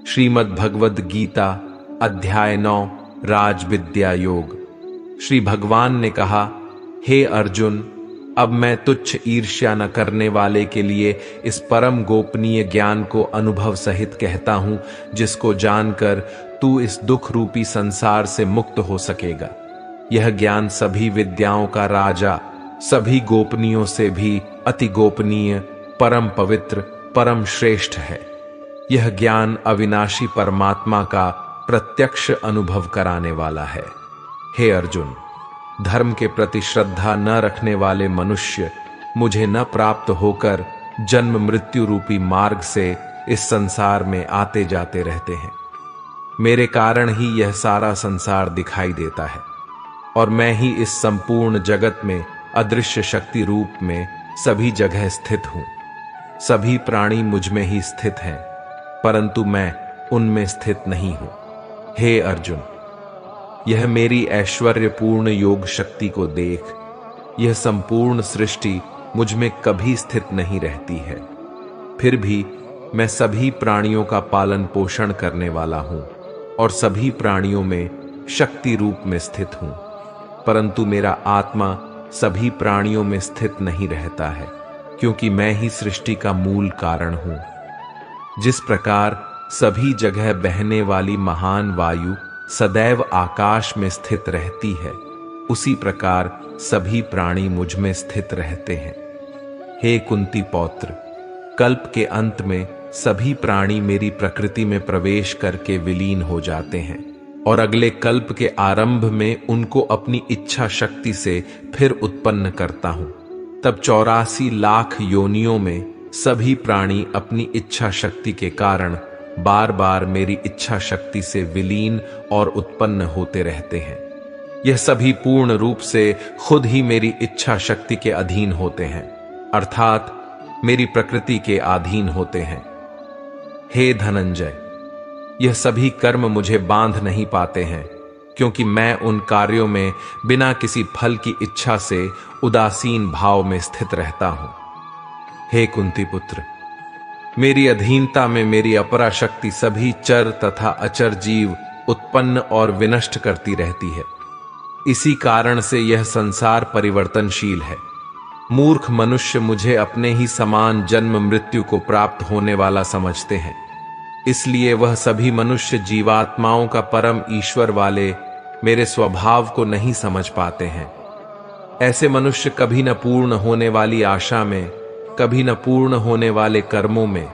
श्रीमद् भगवद गीता अध्याय 9 राज विद्या योग। श्री भगवान ने कहा, हे अर्जुन, अब मैं तुच्छ ईर्ष्या न करने वाले के लिए इस परम गोपनीय ज्ञान को अनुभव सहित कहता हूं, जिसको जानकर तू इस दुख रूपी संसार से मुक्त हो सकेगा। यह ज्ञान सभी विद्याओं का राजा, सभी गोपनीयों से भी अति गोपनीय, परम पवित्र, परम श्रेष्ठ है। यह ज्ञान अविनाशी परमात्मा का प्रत्यक्ष अनुभव कराने वाला है। हे अर्जुन, धर्म के प्रति श्रद्धा न रखने वाले मनुष्य मुझे न प्राप्त होकर जन्म मृत्यु रूपी मार्ग से इस संसार में आते जाते रहते हैं। मेरे कारण ही यह सारा संसार दिखाई देता है और मैं ही इस संपूर्ण जगत में अदृश्य शक्ति रूप में सभी जगह स्थित हूं। सभी प्राणी मुझ में ही स्थित हैं, परंतु मैं उनमें स्थित नहीं हूं। हे अर्जुन, यह मेरी ऐश्वर्यपूर्ण योग शक्ति को देख। यह संपूर्ण सृष्टि मुझ में कभी स्थित नहीं रहती है, फिर भी मैं सभी प्राणियों का पालन पोषण करने वाला हूं और सभी प्राणियों में शक्ति रूप में स्थित हूं, परंतु मेरा आत्मा सभी प्राणियों में स्थित नहीं रहता है, क्योंकि मैं ही सृष्टि का मूल कारण हूं। जिस प्रकार सभी जगह बहने वाली महान वायु सदैव आकाश में स्थित रहती है, उसी प्रकार सभी प्राणी मुझ में स्थित रहते हैं। हे कुंती पौत्र, कल्प के अंत में सभी प्राणी मेरी प्रकृति में प्रवेश करके विलीन हो जाते हैं और अगले कल्प के आरंभ में उनको अपनी इच्छा शक्ति से फिर उत्पन्न करता हूं। तब 84 लाख योनियों में सभी प्राणी अपनी इच्छा शक्ति के कारण बार बार मेरी इच्छा शक्ति से विलीन और उत्पन्न होते रहते हैं। यह सभी पूर्ण रूप से खुद ही मेरी इच्छा शक्ति के अधीन होते हैं, अर्थात मेरी प्रकृति के अधीन होते हैं। हे धनंजय, यह सभी कर्म मुझे बांध नहीं पाते हैं, क्योंकि मैं उन कार्यों में बिना किसी फल की इच्छा से उदासीन भाव में स्थित रहता हूं। हे कुंती पुत्र, मेरी अधीनता में मेरी अपरा शक्ति सभी चर तथा अचर जीव उत्पन्न और विनष्ट करती रहती है। इसी कारण से यह संसार परिवर्तनशील है। मूर्ख मनुष्य मुझे अपने ही समान जन्म मृत्यु को प्राप्त होने वाला समझते हैं, इसलिए वह सभी मनुष्य जीवात्माओं का परम ईश्वर वाले मेरे स्वभाव को नहीं समझ पाते हैं। ऐसे मनुष्य कभी न पूर्ण होने वाली आशा में, कभी न पूर्ण होने वाले कर्मों में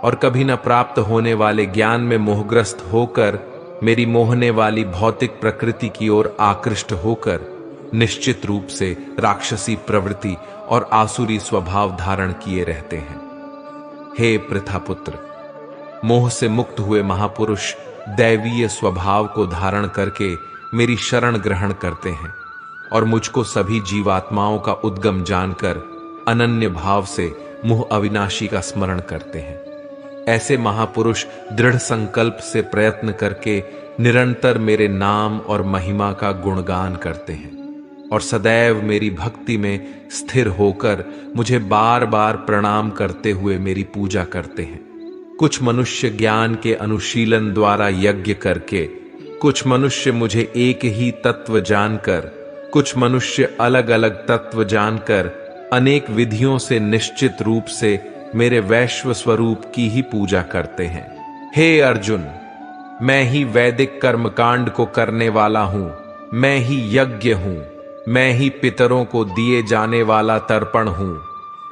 और कभी न प्राप्त होने वाले ज्ञान में मोहग्रस्त होकर मेरी मोहने वाली भौतिक प्रकृति की ओर आकृष्ट होकर निश्चित रूप से राक्षसी प्रवृत्ति और आसुरी स्वभाव धारण किए रहते हैं। हे पृथापुत्र, मोह से मुक्त हुए महापुरुष दैवीय स्वभाव को धारण करके मेरी शरण ग्रहण करते हैं और मुझको सभी जीवात्माओं का उद्गम जानकर अनन्य भाव से मुह अविनाशी का स्मरण करते हैं। ऐसे महापुरुष दृढ़ संकल्प से प्रयत्न करके निरंतर मेरे नाम और महिमा का गुणगान करते हैं और सदैव मेरी भक्ति में स्थिर होकर मुझे बार बार प्रणाम करते हुए मेरी पूजा करते हैं। कुछ मनुष्य ज्ञान के अनुशीलन द्वारा यज्ञ करके, कुछ मनुष्य मुझे एक ही तत्व जानकर, कुछ मनुष्य अलग अलग तत्व जानकर अनेक विधियों से निश्चित रूप से मेरे वैश्व स्वरूप की ही पूजा करते हैं। हे अर्जुन, मैं ही वैदिक कर्मकांड को करने वाला हूं, मैं ही यज्ञ हूं, मैं ही पितरों को दिए जाने वाला तर्पण हूं,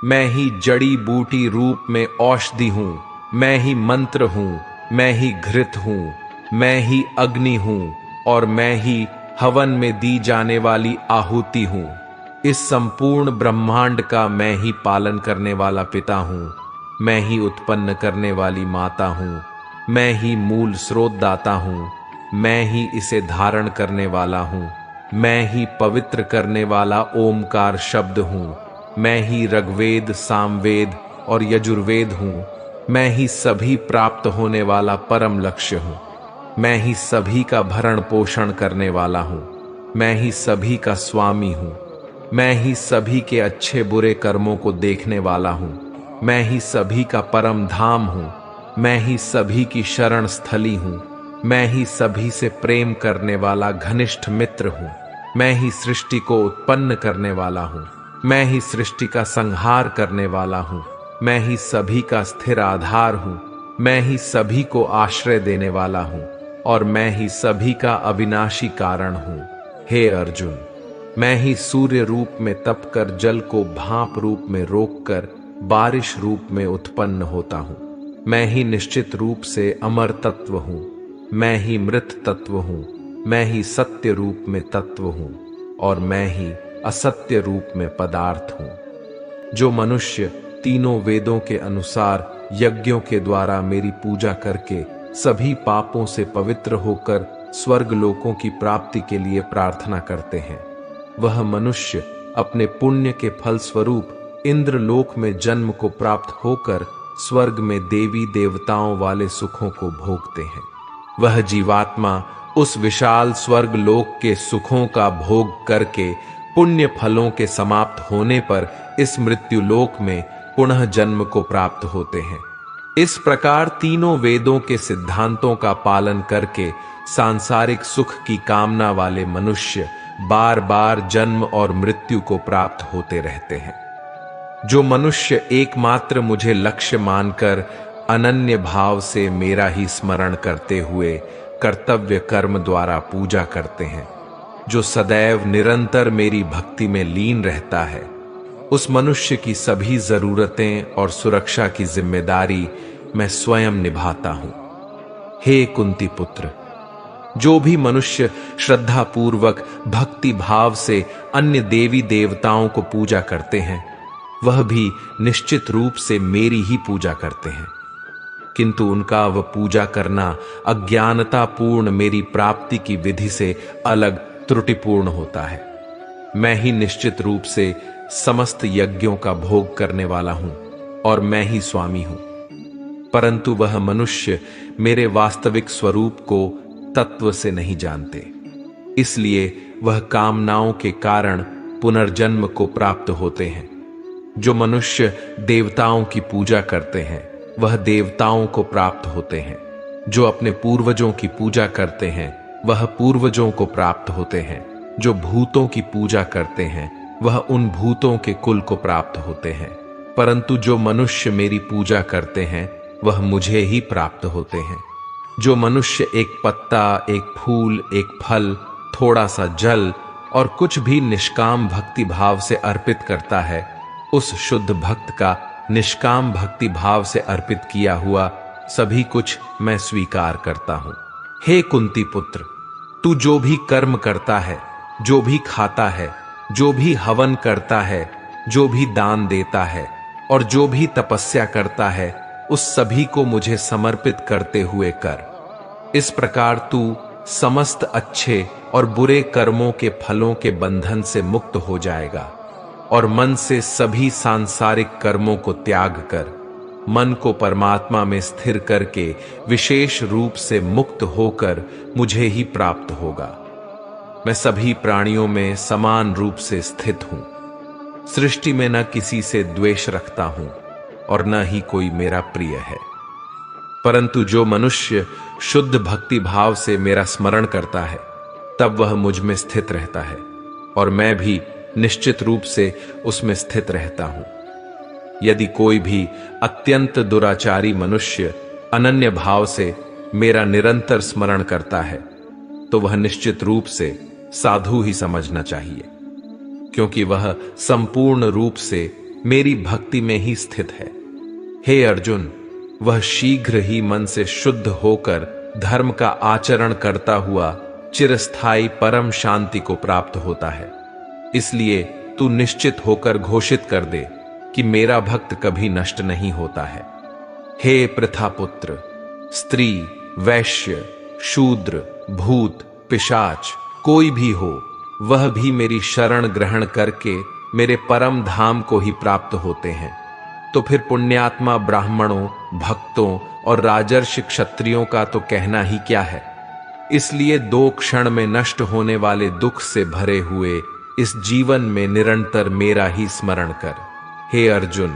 मैं ही जड़ी बूटी रूप में औषधि हूं, मैं ही मंत्र हूं, मैं ही घृत हूं, मैं ही अग्नि हूं और मैं ही हवन में दी जाने वाली आहुति हूं। इस संपूर्ण ब्रह्मांड का मैं ही पालन करने वाला पिता हूं, मैं ही उत्पन्न करने वाली माता हूं, मैं ही मूल स्रोत दाता हूं, मैं ही इसे धारण करने वाला हूं, मैं ही पवित्र करने वाला ओमकार शब्द हूं, मैं ही ऋग्वेद, सामवेद और यजुर्वेद हूं, मैं ही सभी प्राप्त होने वाला परम लक्ष्य हूं, मैं ही सभी का भरण पोषण करने वाला हूं, मैं ही सभी का स्वामी हूं, मैं ही सभी के अच्छे बुरे कर्मों को देखने वाला हूं, मैं ही सभी का परम धाम हूं, मैं ही सभी की शरण स्थली हूँ। मैं ही सभी से प्रेम करने वाला घनिष्ठ मित्र हूँ। मैं ही सृष्टि को उत्पन्न करने वाला हूँ। मैं ही सृष्टि का संहार करने वाला हूँ। मैं ही सभी का स्थिर आधार हूँ। मैं ही सभी को आश्रय देने वाला हूँ और मैं ही सभी का अविनाशी कारण हूँ। हे अर्जुन, मैं ही सूर्य रूप में तप कर जल को भाप रूप में रोककर बारिश रूप में उत्पन्न होता हूँ। मैं ही निश्चित रूप से अमर तत्व हूँ। मैं ही मृत तत्व हूँ। मैं ही सत्य रूप में तत्व हूँ और मैं ही असत्य रूप में पदार्थ हूँ। जो मनुष्य तीनों वेदों के अनुसार यज्ञों के द्वारा मेरी पूजा करके सभी पापों से पवित्र होकर स्वर्ग लोकों की प्राप्ति के लिए प्रार्थना करते हैं, वह मनुष्य अपने पुण्य के फल स्वरूप इंद्रलोक में जन्म को प्राप्त होकर स्वर्ग में देवी देवताओं वाले सुखों को भोगते हैं। वह जीवात्मा उस विशाल स्वर्ग लोक के सुखों का भोग करके पुण्य फलों के समाप्त होने पर इस मृत्यु लोक में पुनः जन्म को प्राप्त होते हैं। इस प्रकार तीनों वेदों के सिद्धांतों का पालन करके सांसारिक सुख की कामना वाले मनुष्य बार बार जन्म और मृत्यु को प्राप्त होते रहते हैं। जो मनुष्य एकमात्र मुझे लक्ष्य मानकर अनन्य भाव से मेरा ही स्मरण करते हुए कर्तव्य कर्म द्वारा पूजा करते हैं, जो सदैव निरंतर मेरी भक्ति में लीन रहता है, उस मनुष्य की सभी जरूरतें और सुरक्षा की जिम्मेदारी मैं स्वयं निभाता हूं। हे कुंती पुत्र, जो भी मनुष्य श्रद्धा पूर्वक भक्ति भाव से अन्य देवी देवताओं को पूजा करते हैं, वह भी निश्चित रूप से मेरी ही पूजा करते हैं, किंतु उनका वह पूजा करना अज्ञानता पूर्ण मेरी प्राप्ति की विधि से अलग त्रुटिपूर्ण होता है। मैं ही निश्चित रूप से समस्त यज्ञों का भोग करने वाला हूं और मैं ही स्वामी हूं, परंतु वह मनुष्य मेरे वास्तविक स्वरूप को तत्व से नहीं जानते, इसलिए वह कामनाओं के कारण पुनर्जन्म को प्राप्त होते हैं। जो मनुष्य देवताओं की पूजा करते हैं, वह देवताओं को प्राप्त होते हैं। जो अपने पूर्वजों की पूजा करते हैं, वह पूर्वजों को प्राप्त होते हैं। जो भूतों की पूजा करते हैं, वह उन भूतों के कुल को प्राप्त होते हैं। परंतु जो मनुष्य मेरी पूजा करते हैं, वह मुझे ही प्राप्त होते हैं। जो मनुष्य एक पत्ता, एक फूल, एक फल, थोड़ा सा जल और कुछ भी निष्काम भक्ति भाव से अर्पित करता है, उस शुद्ध भक्त का निष्काम भक्ति भाव से अर्पित किया हुआ सभी कुछ मैं स्वीकार करता हूं। हे कुंती पुत्र, तू जो भी कर्म करता है, जो भी खाता है, जो भी हवन करता है, जो भी दान देता है और जो भी तपस्या करता है, उस सभी को मुझे समर्पित करते हुए कर। इस प्रकार तू समस्त अच्छे और बुरे कर्मों के फलों के बंधन से मुक्त हो जाएगा और मन से सभी सांसारिक कर्मों को त्याग कर मन को परमात्मा में स्थिर करके विशेष रूप से मुक्त होकर मुझे ही प्राप्त होगा। मैं सभी प्राणियों में समान रूप से स्थित हूं। सृष्टि में न किसी से द्वेष रखता हूं और न ही कोई मेरा प्रिय है। परंतु जो मनुष्य शुद्ध भक्ति भाव से मेरा स्मरण करता है, तब वह मुझ में स्थित रहता है और मैं भी निश्चित रूप से उसमें स्थित रहता हूं। यदि कोई भी अत्यंत दुराचारी मनुष्य अनन्य भाव से मेरा निरंतर स्मरण करता है, तो वह निश्चित रूप से साधु ही समझना चाहिए, क्योंकि वह संपूर्ण रूप से मेरी भक्ति में ही स्थित है। हे अर्जुन, वह शीघ्र ही मन से शुद्ध होकर धर्म का आचरण करता हुआ चिरस्थायी परम शांति को प्राप्त होता है। इसलिए तू निश्चित होकर घोषित कर दे कि मेरा भक्त कभी नष्ट नहीं होता है। हे प्रथापुत्र, स्त्री, वैश्य, शूद्र, भूत, पिशाच कोई भी हो, वह भी मेरी शरण ग्रहण करके मेरे परम धाम को ही प्राप्त होते हैं। तो फिर पुण्यात्मा ब्राह्मणों, भक्तों और राजर्षि क्षत्रियों का तो कहना ही क्या है। इसलिए 2 क्षण में नष्ट होने वाले दुख से भरे हुए इस जीवन में निरंतर मेरा ही स्मरण कर। हे अर्जुन,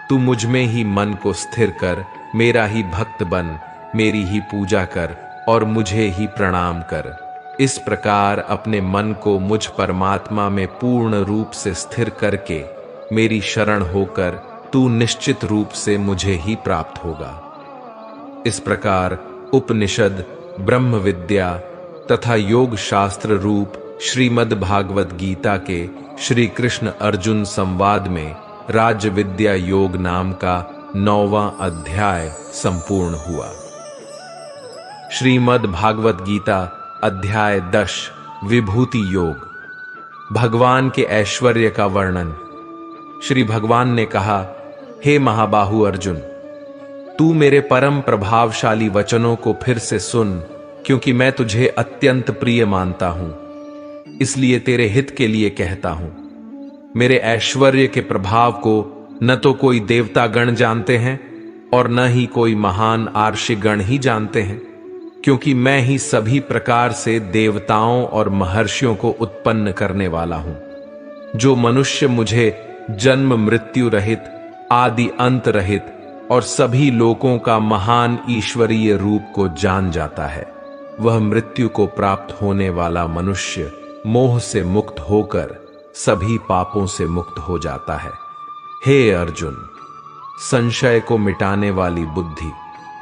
तू मुझ में ही मन को स्थिर कर मेरा ही भक्त बन, मेरी ही पूजा कर और मुझे ही प्रणाम कर। इस प्रकार अपने मन को मुझ परमात्मा में पूर्ण रूप से स्थिर करके मेरी शरण होकर तू निश्चित रूप से मुझे ही प्राप्त होगा। इस प्रकार उपनिषद, ब्रह्म विद्या तथा योग शास्त्र रूप श्रीमद् भागवत गीता के श्री कृष्ण अर्जुन संवाद में राज विद्या योग नाम का 9वां अध्याय संपूर्ण हुआ। श्रीमद् भागवत गीता अध्याय 10 विभूति योग। भगवान के ऐश्वर्य का वर्णन। श्री भगवान ने कहा, हे महाबाहु अर्जुन, तू मेरे परम प्रभावशाली वचनों को फिर से सुन, क्योंकि मैं तुझे अत्यंत प्रिय मानता हूं, इसलिए तेरे हित के लिए कहता हूं। मेरे ऐश्वर्य के प्रभाव को न तो कोई देवता गण जानते हैं और न ही कोई महान आर्षि गण ही जानते हैं, क्योंकि मैं ही सभी प्रकार से देवताओं और महर्षियों को उत्पन्न करने वाला हूं। जो मनुष्य मुझे जन्म मृत्यु रहित, आदि अंत रहित और सभी लोकों का महान ईश्वरीय रूप को जान जाता है, वह मृत्यु को प्राप्त होने वाला मनुष्य मोह से मुक्त होकर सभी पापों से मुक्त हो जाता है। हे अर्जुन, संशय को मिटाने वाली बुद्धि,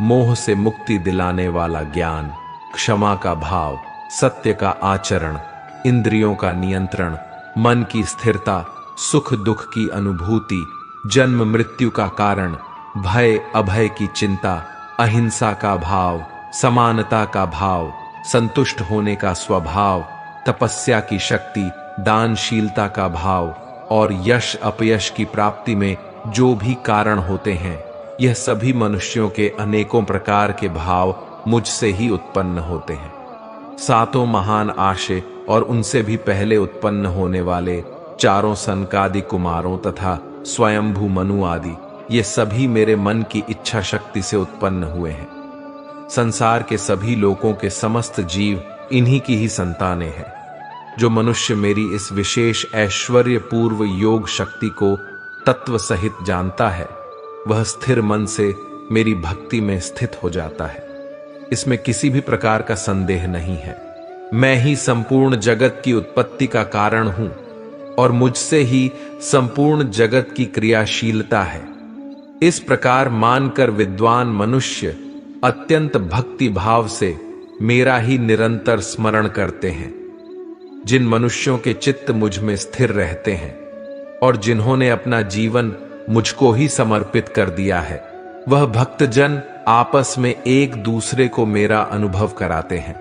मोह से मुक्ति दिलाने वाला ज्ञान, क्षमा का भाव, सत्य का आचरण, इंद्रियों का नियंत्रण, मन की स्थिरता, सुख दुख की अनुभूति, जन्म मृत्यु का कारण, भय अभय की चिंता, अहिंसा का भाव, समानता का भाव, संतुष्ट होने का स्वभाव, तपस्या की शक्ति, दानशीलता का भाव और यश अपयश की प्राप्ति में जो भी कारण होते हैं, यह सभी मनुष्यों के अनेकों प्रकार के भाव मुझसे ही उत्पन्न होते हैं। सातों महान आशय और उनसे भी पहले उत्पन्न होने वाले चारों सनकादि कुमारों तथा स्वयंभू मनु आदि, ये सभी मेरे मन की इच्छा शक्ति से उत्पन्न हुए हैं। संसार के सभी लोगों के समस्त जीव इन्हीं की ही संतानें हैं। जो मनुष्य मेरी इस विशेष ऐश्वर्य पूर्व योग शक्ति को तत्व सहित जानता है, वह स्थिर मन से मेरी भक्ति में स्थित हो जाता है। इसमें किसी भी प्रकार का संदेह नहीं है। मैं ही संपूर्ण जगत की उत्पत्ति का कारण हूं और मुझसे ही संपूर्ण जगत की क्रियाशीलता है। इस प्रकार मानकर विद्वान मनुष्य अत्यंत भक्ति भाव से मेरा ही निरंतर स्मरण करते हैं। जिन मनुष्यों के चित्त मुझ में स्थिर रहते हैं और जिन्होंने अपना जीवन मुझको ही समर्पित कर दिया है, वह भक्तजन आपस में एक दूसरे को मेरा अनुभव कराते हैं।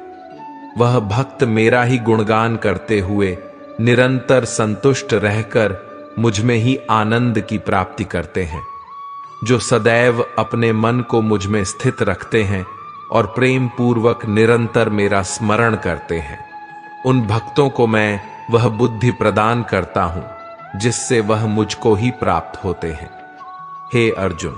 वह भक्त मेरा ही गुणगान करते हुए निरंतर संतुष्ट रहकर मुझ में ही आनंद की प्राप्ति करते हैं। जो सदैव अपने मन को मुझ में स्थित रखते हैं और प्रेम पूर्वक निरंतर मेरा स्मरण करते हैं, उन भक्तों को मैं वह बुद्धि प्रदान करता हूं जिससे वह मुझको ही प्राप्त होते हैं। हे अर्जुन,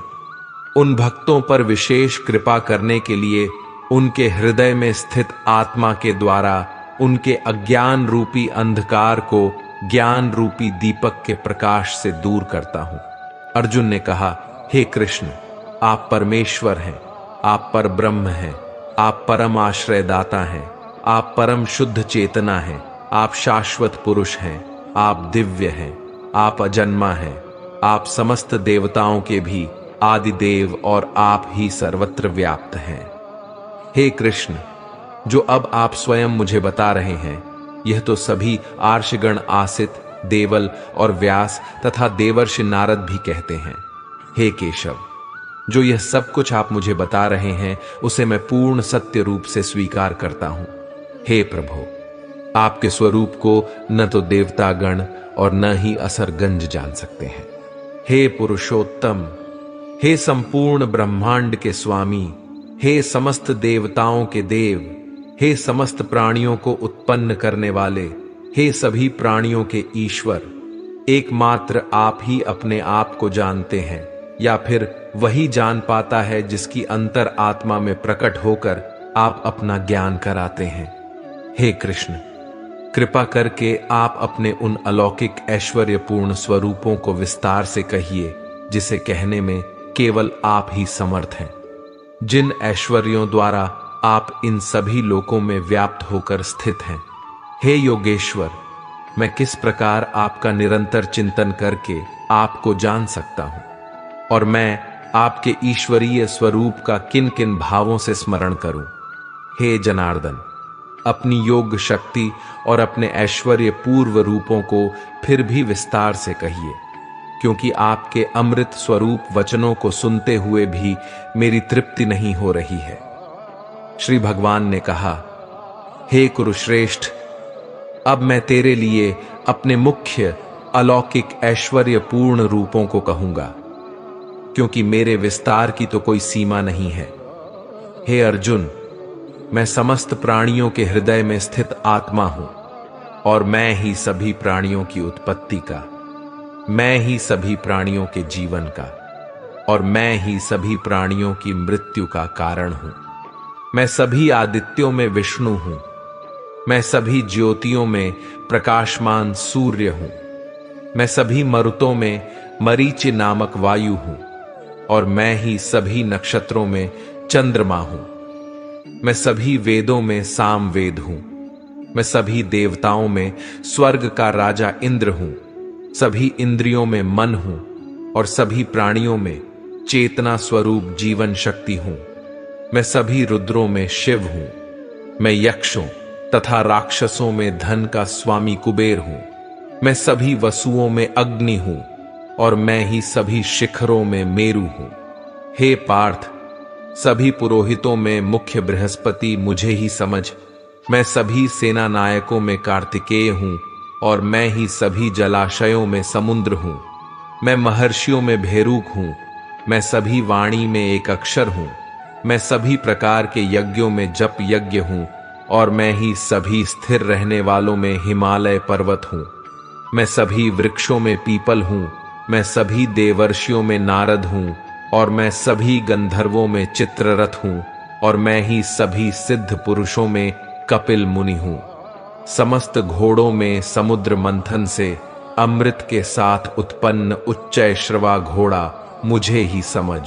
उन भक्तों पर विशेष कृपा करने के लिए उनके हृदय में स्थित आत्मा के द्वारा उनके अज्ञान रूपी अंधकार को ज्ञान रूपी दीपक के प्रकाश से दूर करता हूं। अर्जुन ने कहा, हे कृष्ण, आप परमेश्वर हैं, आप पर ब्रह्म हैं, आप परम आश्रयदाता हैं, आप परम शुद्ध चेतना हैं, आप शाश्वत पुरुष हैं, आप दिव्य हैं, आप अजन्मा हैं, आप समस्त देवताओं के भी आदि देव और आप ही सर्वत्र व्याप्त हैं। हे कृष्ण, जो अब आप स्वयं मुझे बता रहे हैं, यह तो सभी आर्षगण आसित, देवल और व्यास तथा देवर्षि नारद भी कहते हैं। हे केशव, जो यह सब कुछ आप मुझे बता रहे हैं, उसे मैं पूर्ण सत्य रूप से स्वीकार करता हूं। हे प्रभु, आपके स्वरूप को न तो देवतागण और न ही असरगंज जान सकते हैं। हे पुरुषोत्तम, हे संपूर्ण ब्रह्मांड के स्वामी, हे समस्त देवताओं के देव, हे समस्त प्राणियों को उत्पन्न करने वाले, हे सभी प्राणियों के ईश्वर, एकमात्र आप ही अपने आप को जानते हैं या फिर वही जान पाता है जिसकी अंतर आत्मा में प्रकट होकर आप अपना ज्ञान कराते हैं। हे कृष्ण, कृपा करके आप अपने उन अलौकिक ऐश्वर्यपूर्ण स्वरूपों को विस्तार से कहिए जिसे कहने में केवल आप ही समर्थ हैं। जिन ऐश्वर्यों द्वारा आप इन सभी लोकों में व्याप्त होकर स्थित हैं। हे योगेश्वर, मैं किस प्रकार आपका निरंतर चिंतन करके आपको जान सकता हूं, और मैं आपके ईश्वरीय स्वरूप का किन किन भावों से स्मरण करूं। हे जनार्दन, अपनी योग शक्ति और ऐश्वर्य ऐश्वर्य पूर्व रूपों को फिर भी विस्तार से कहिए, क्योंकि आपके अमृत स्वरूप वचनों को सुनते हुए भी मेरी तृप्ति नहीं हो रही है। श्री भगवान ने कहा, हे कुरुश्रेष्ठ, अब मैं तेरे लिए अपने मुख्य अलौकिक ऐश्वर्य पूर्ण रूपों को कहूंगा, क्योंकि मेरे विस्तार की तो कोई सीमा नहीं है। हे अर्जुन, मैं समस्त प्राणियों के हृदय में स्थित आत्मा हूं, और मैं ही सभी प्राणियों की उत्पत्ति का, मैं ही सभी प्राणियों के जीवन का, और मैं ही सभी प्राणियों की मृत्यु का कारण हूं। मैं सभी आदित्यों में विष्णु हूं, मैं सभी ज्योतियों में प्रकाशमान सूर्य हूं, मैं सभी मरुतों में मरीचि नामक वायु हूं, और मैं ही सभी नक्षत्रों में चंद्रमा हूं। मैं सभी वेदों में सामवेद हूं, मैं सभी देवताओं में स्वर्ग का राजा इंद्र हूं, सभी इंद्रियों में मन हूं, और सभी प्राणियों में चेतना स्वरूप जीवन शक्ति हूं। मैं सभी रुद्रों में शिव हूं, मैं यक्षों तथा राक्षसों में धन का स्वामी कुबेर हूं, मैं सभी वसुओं में अग्नि हूं, और मैं ही सभी शिखरों में मेरु हूं। हे पार्थ, सभी पुरोहितों में मुख्य बृहस्पति मुझे ही समझ। मैं सभी सेना नायकों में कार्तिकेय हूं, और मैं ही सभी जलाशयों में समुद्र हूं। मैं महर्षियों में भेरूक हूं, मैं सभी वाणी में एक अक्षर हूं। मैं सभी प्रकार के यज्ञों में जप यज्ञ हूं, और मैं ही सभी स्थिर रहने वालों में हिमालय पर्वत हूं। मैं सभी वृक्षों में पीपल हूं, मैं सभी देवर्षियों में नारद हूं, और मैं सभी गंधर्वों में चित्ररथ हूं, और मैं ही सभी सिद्ध पुरुषों में कपिल मुनि हूं। समस्त घोड़ों में समुद्र मंथन से अमृत के साथ उत्पन्न उच्चैश्रवा घोड़ा मुझे ही समझ।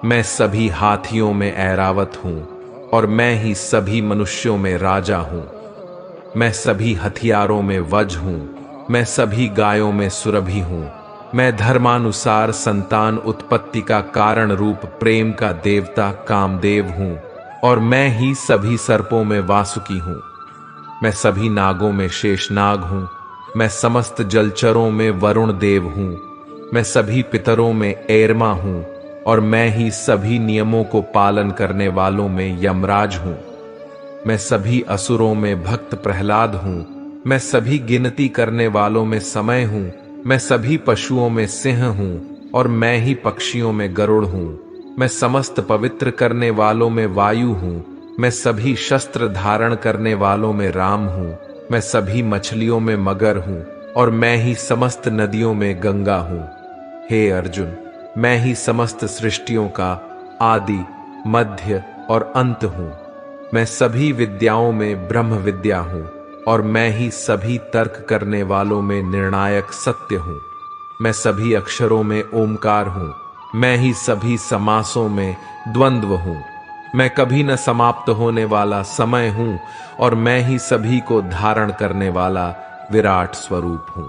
मैं सभी हाथियों में ऐरावत हूं, और मैं ही सभी मनुष्यों में राजा हूं। मैं सभी हथियारों में वज हूं, मैं सभी गायों में सुरभि हूं। मैं धर्मानुसार संतान उत्पत्ति का कारण रूप प्रेम का देवता कामदेव हूं, और मैं ही सभी सर्पों में वासुकी हूं। मैं सभी नागों में शेषनाग हूं, मैं समस्त जलचरों में वरुण देव हूं। मैं सभी पितरों में एरमा हूं, और मैं ही सभी नियमों को पालन करने वालों में यमराज हूं। मैं सभी असुरों में भक्त प्रहलाद हूं, मैं सभी गिनती करने वालों में समय हूं। मैं सभी पशुओं में सिंह हूं, और मैं ही पक्षियों में गरुड़ हूं। मैं समस्त पवित्र करने वालों में वायु हूं, मैं सभी शस्त्र धारण करने वालों में राम हूं। मैं सभी मछलियों में मगर हूं, और मैं ही समस्त नदियों में गंगा हूं। हे अर्जुन, मैं ही समस्त सृष्टियों का आदि मध्य और अंत हूं। मैं सभी विद्याओं में ब्रह्म विद्या हूं, और मैं ही सभी तर्क करने वालों में निर्णायक सत्य हूं। मैं सभी अक्षरों में ओमकार हूं, मैं ही सभी समासों में द्वंद्व हूं। मैं कभी न समाप्त होने वाला समय हूं, और मैं ही सभी को धारण करने वाला विराट स्वरूप हूं।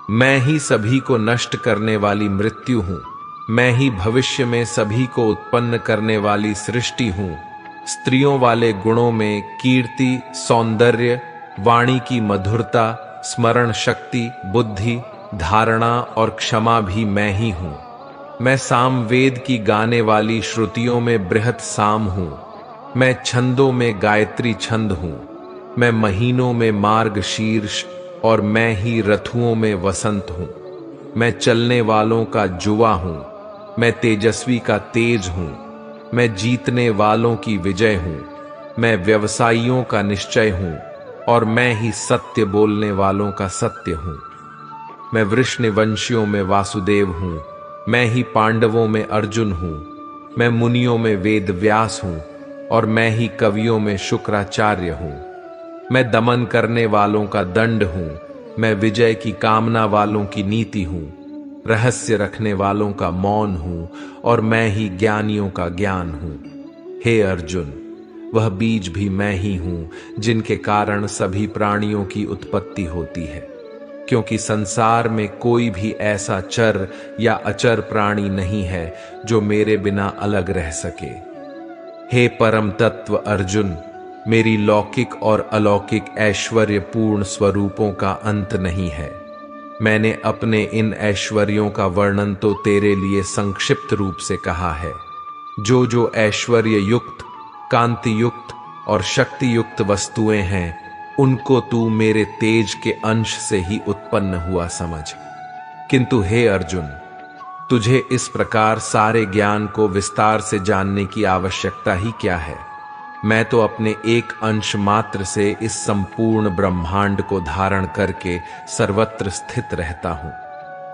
मैं ही सभी को नष्ट करने वाली मृत्यु हूं, मैं ही भविष्य में सभी को उत्पन्न करने वाली सृष्टि हूं। स्त्रियों वाले गुणों में कीर्ति, सौंदर्य, वाणी की मधुरता, स्मरण शक्ति, बुद्धि, धारणा और क्षमा भी मैं ही हूं। मैं सामवेद की गाने वाली श्रुतियों में बृहत साम हूं। मैं छंदों में गायत्री छंद हूं। मैं महीनों में मार्ग शीर्ष, और मैं ही रथुओं में वसंत हूं। मैं चलने वालों का जुआ हूं, मैं तेजस्वी का तेज हूं। मैं जीतने वालों की विजय हूं, मैं व्यवसायियों का निश्चय हूं, और मैं ही सत्य बोलने वालों का सत्य हूं। मैं वृषणवंशियों में वासुदेव हूं, मैं ही पांडवों में अर्जुन हूं। मैं मुनियों में वेद व्यास हूं, और मैं ही कवियों में शुक्राचार्य हूं। मैं दमन करने वालों का दंड हूं, मैं विजय की कामना वालों की नीति हूं। रहस्य रखने वालों का मौन हूं, और मैं ही ज्ञानियों का ज्ञान हूं। हे अर्जुन, वह बीज भी मैं ही हूं जिनके कारण सभी प्राणियों की उत्पत्ति होती है, क्योंकि संसार में कोई भी ऐसा चर या अचर प्राणी नहीं है जो मेरे बिना अलग रह सके। हे परम तत्व अर्जुन, मेरी लौकिक और अलौकिक ऐश्वर्यपूर्ण स्वरूपों का अंत नहीं है। मैंने अपने इन ऐश्वर्यों का वर्णन तो तेरे लिए संक्षिप्त रूप से कहा है। जो ऐश्वर्य युक्त, कांति युक्त और शक्ति युक्त वस्तुएं हैं, उनको तू मेरे तेज के अंश से ही उत्पन्न हुआ समझ। किंतु हे अर्जुन, तुझे इस प्रकार सारे ज्ञान को विस्तार से जानने की आवश्यकता ही क्या है? मैं तो अपने एक अंश मात्र से इस संपूर्ण ब्रह्मांड को धारण करके सर्वत्र स्थित रहता हूं।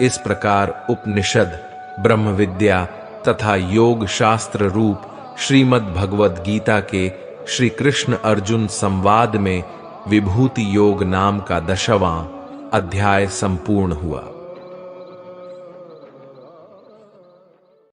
इस प्रकार उपनिषद, ब्रह्म विद्या तथा योग शास्त्र रूप श्रीमद् भगवद गीता के श्री कृष्ण अर्जुन संवाद में विभूति योग नाम का 10वां अध्याय संपूर्ण हुआ।